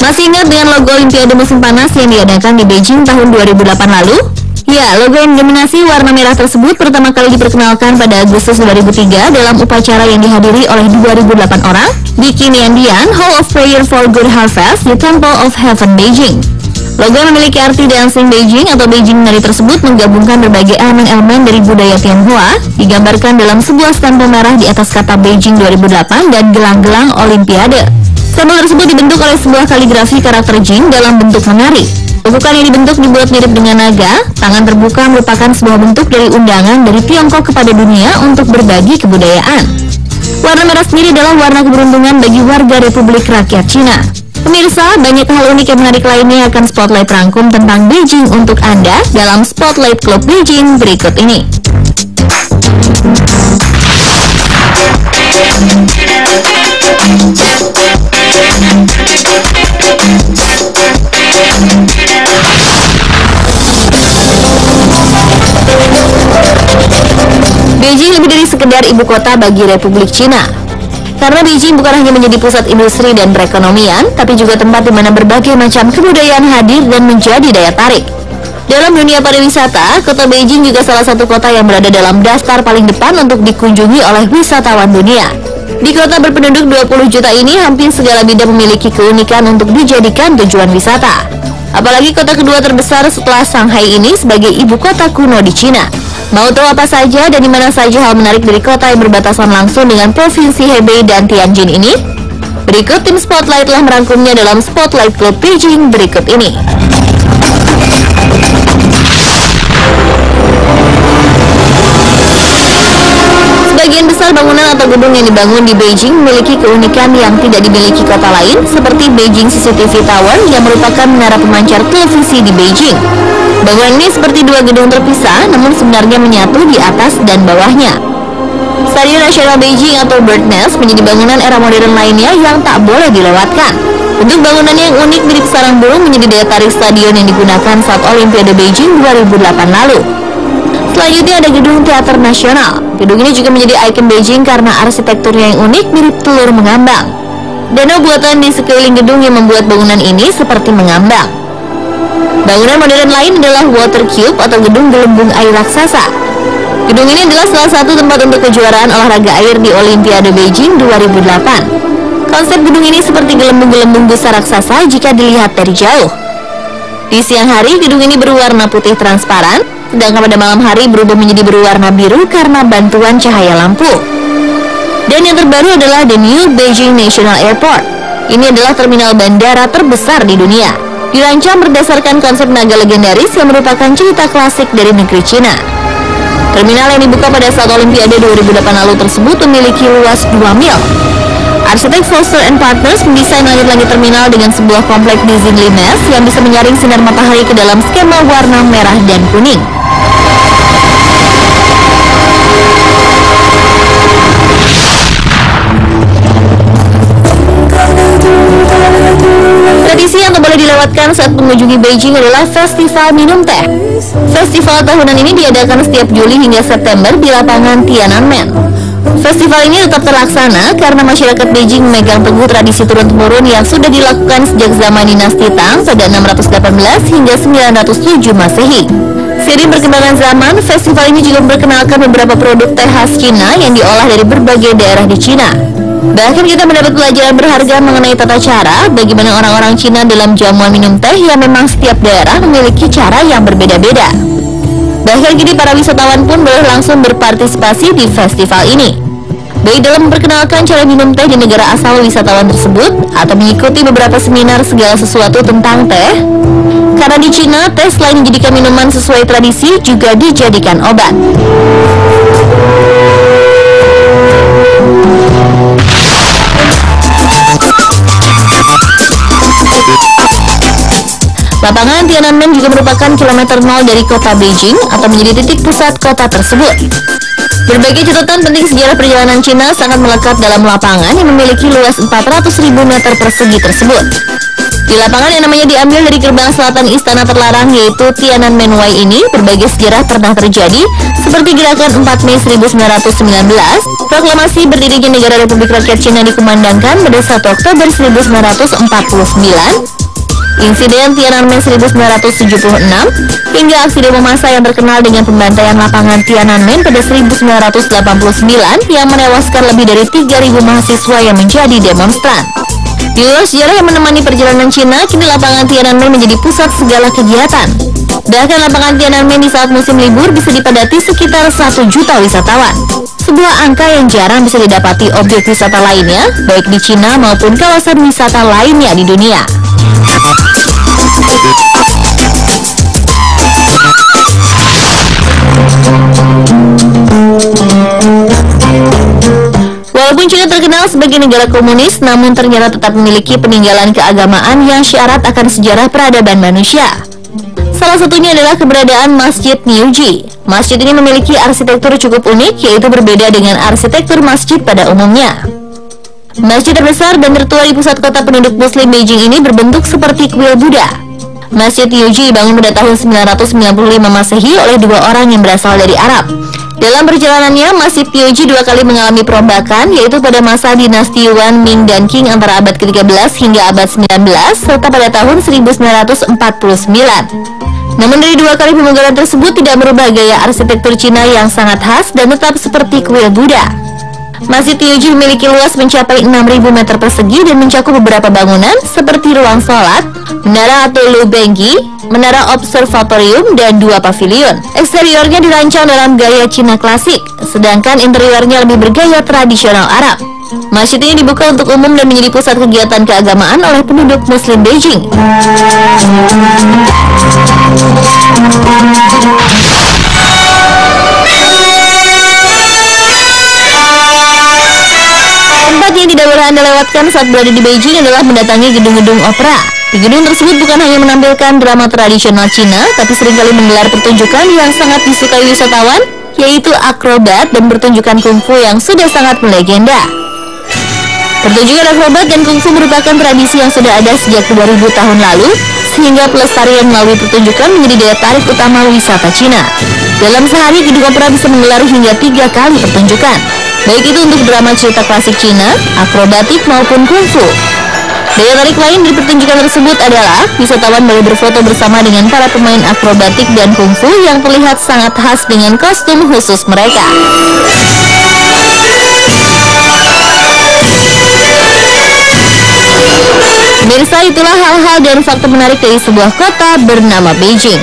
Masih ingat dengan logo Olimpiade musim panas yang diadakan di Beijing tahun 2008 lalu? Ya, logo yang didominasi warna merah tersebut pertama kali diperkenalkan pada Agustus 2003 dalam upacara yang dihadiri oleh 2008 orang di Qinyandian Hall of Prayer for Good Harvest di Temple of Heaven, Beijing. Logo yang memiliki arti Dancing Beijing atau Beijing Nari tersebut menggabungkan berbagai elemen-elemen dari budaya Tionghoa, digambarkan dalam sebuah stempel merah di atas kata Beijing 2008 dan gelang-gelang Olimpiade. Stempel tersebut dibentuk oleh sebuah kaligrafi karakter Jing dalam bentuk menari. Tumpukan yang dibentuk dibuat mirip dengan naga. Tangan terbuka merupakan sebuah bentuk dari undangan dari Tiongkok kepada dunia untuk berbagi kebudayaan. Warna merah sendiri adalah warna keberuntungan bagi warga Republik Rakyat Cina. Pemirsa, banyak hal unik yang menarik lainnya akan Spotlight rangkum tentang Beijing untuk Anda dalam Spotlight Club Beijing berikut ini. Beijing lebih dari sekedar ibu kota bagi Republik Cina. Karena Beijing bukan hanya menjadi pusat industri dan perekonomian, tapi juga tempat di mana berbagai macam kebudayaan hadir dan menjadi daya tarik. Dalam dunia pariwisata, kota Beijing juga salah satu kota yang berada dalam daftar paling depan untuk dikunjungi oleh wisatawan dunia. Di kota berpenduduk 20 juta ini, hampir segala bidang memiliki keunikan untuk dijadikan tujuan wisata. Apalagi kota kedua terbesar setelah Shanghai ini sebagai ibu kota kuno di Cina. Mau tahu apa saja dan di mana saja hal menarik dari kota yang berbatasan langsung dengan Provinsi Hebei dan Tianjin ini? Berikut tim Spotlight telah merangkumnya dalam Spotlight Club Beijing berikut ini. Sebagian besar bangunan atau gedung yang dibangun di Beijing memiliki keunikan yang tidak dimiliki kota lain, seperti Beijing CCTV Tower yang merupakan menara pemancar televisi di Beijing. Bangunan ini seperti dua gedung terpisah, namun sebenarnya menyatu di atas dan bawahnya. Stadion Nasional Beijing atau Bird Nest menjadi bangunan era modern lainnya yang tak boleh dilewatkan. Bentuk bangunannya yang unik mirip sarang burung menjadi daya tarik stadion yang digunakan saat Olimpiade Beijing 2008 lalu. Selanjutnya ada Gedung Teater Nasional. Gedung ini juga menjadi ikon Beijing karena arsitekturnya yang unik mirip telur mengambang. Danau buatan di sekeliling gedung yang membuat bangunan ini seperti mengambang. Bangunan modern lain adalah Water Cube atau gedung gelembung air raksasa. Gedung ini adalah salah satu tempat untuk kejuaraan olahraga air di Olimpiade Beijing 2008. Konsep gedung ini seperti gelembung-gelembung besar raksasa jika dilihat dari jauh. Di siang hari, gedung ini berwarna putih transparan, sedangkan pada malam hari berubah menjadi berwarna biru karena bantuan cahaya lampu. Dan yang terbaru adalah The New Beijing National Airport. Ini adalah terminal bandara terbesar di dunia. Dirancang berdasarkan konsep naga legendaris yang merupakan cerita klasik dari negeri Cina. Terminal yang dibuka pada saat Olimpiade 2008 lalu tersebut memiliki luas 2 mil. Arsitek Foster & Partners mendesain langit-langit terminal dengan sebuah kompleks desain limes yang bisa menyaring sinar matahari ke dalam skema warna merah dan kuning. Tradisi yang tak boleh dilewatkan saat mengunjungi Beijing adalah Festival Minum Teh. Festival tahunan ini diadakan setiap Juli hingga September di lapangan Tiananmen. Festival ini tetap terlaksana karena masyarakat Beijing memegang teguh tradisi turun-temurun yang sudah dilakukan sejak zaman dinasti Tang pada 618 hingga 907 Masehi. Seiring perkembangan zaman, festival ini juga memperkenalkan beberapa produk teh khas Cina yang diolah dari berbagai daerah di Cina. Bahkan kita mendapat pelajaran berharga mengenai tata cara bagaimana orang-orang Cina dalam jamuan minum teh yang memang setiap daerah memiliki cara yang berbeda-beda. Bahkan kini para wisatawan pun boleh langsung berpartisipasi di festival ini, baik dalam memperkenalkan cara minum teh di negara asal wisatawan tersebut atau mengikuti beberapa seminar segala sesuatu tentang teh. Karena di Cina, teh selain dijadikan minuman sesuai tradisi juga dijadikan obat. Lapangan Tiananmen juga merupakan kilometer 0 dari kota Beijing atau menjadi titik pusat kota tersebut. Berbagai catatan penting sejarah perjalanan Cina sangat melekat dalam lapangan yang memiliki luas 400.000 meter persegi tersebut. Di lapangan yang namanya diambil dari gerbang selatan istana terlarang yaitu Tiananmen Way ini, berbagai sejarah pernah terjadi seperti gerakan 4 Mei 1919, proklamasi berdirinya Negara Republik Rakyat Cina dikumandangkan pada 1 Oktober 1949, insiden Tiananmen 1976, hingga aksi demo massa yang terkenal dengan pembantaian lapangan Tiananmen pada 1989 yang menewaskan lebih dari 3.000 mahasiswa yang menjadi demonstran. Di luar sejarah yang menemani perjalanan Cina, kini lapangan Tiananmen menjadi pusat segala kegiatan. Bahkan lapangan Tiananmen di saat musim libur bisa dipadati sekitar 1 juta wisatawan. Sebuah angka yang jarang bisa didapati objek wisata lainnya, baik di Cina maupun kawasan wisata lainnya di dunia. Walaupun China terkenal sebagai negara komunis, namun ternyata tetap memiliki peninggalan keagamaan yang syarat akan sejarah peradaban manusia. Salah satunya adalah keberadaan Masjid Niuji. Masjid ini memiliki arsitektur cukup unik, yaitu berbeda dengan arsitektur masjid pada umumnya. Masjid terbesar dan tertua di pusat kota penduduk Muslim Beijing ini berbentuk seperti kuil Buddha. Masjid Niuji dibangun pada tahun 995 Masehi oleh 2 orang yang berasal dari Arab. Dalam perjalanannya, Masjid Niuji 2 kali mengalami perombakan, yaitu pada masa dinasti Yuan, Ming, dan Qing antara abad ke-13 hingga abad 19, serta pada tahun 1949. Namun dari 2 kali pemugaran tersebut tidak merubah gaya arsitektur Cina yang sangat khas dan tetap seperti kuil Buddha. Masjid Niuji memiliki luas mencapai 6.000 meter persegi dan mencakup beberapa bangunan seperti ruang sholat, menara atau Lubenggi, menara observatorium, dan 2 pavilion. Eksteriornya dirancang dalam gaya Cina klasik, sedangkan interiornya lebih bergaya tradisional Arab. Masjid ini dibuka untuk umum dan menjadi pusat kegiatan keagamaan oleh penduduk Muslim Beijing. Tempat yang tidak boleh Anda lewatkan saat berada di Beijing adalah mendatangi gedung-gedung opera. Di gedung tersebut bukan hanya menampilkan drama tradisional Cina, tapi seringkali menggelar pertunjukan yang sangat disukai wisatawan, yaitu akrobat dan pertunjukan kungfu yang sudah sangat melegenda. Pertunjukan akrobat dan kungfu merupakan tradisi yang sudah ada sejak 2000 tahun lalu, sehingga pelestarian melalui pertunjukan menjadi daya tarik utama wisata Cina. Dalam sehari, gedung opera bisa menggelar hingga 3 kali pertunjukan, baik itu untuk drama cerita klasik Cina, akrobatik maupun kungfu. Daya tarik lain di pertunjukan tersebut adalah wisatawan boleh berfoto bersama dengan para pemain akrobatik dan kungfu yang terlihat sangat khas dengan kostum khusus mereka. Pemirsa, itulah hal-hal dan fakta menarik dari sebuah kota bernama Beijing.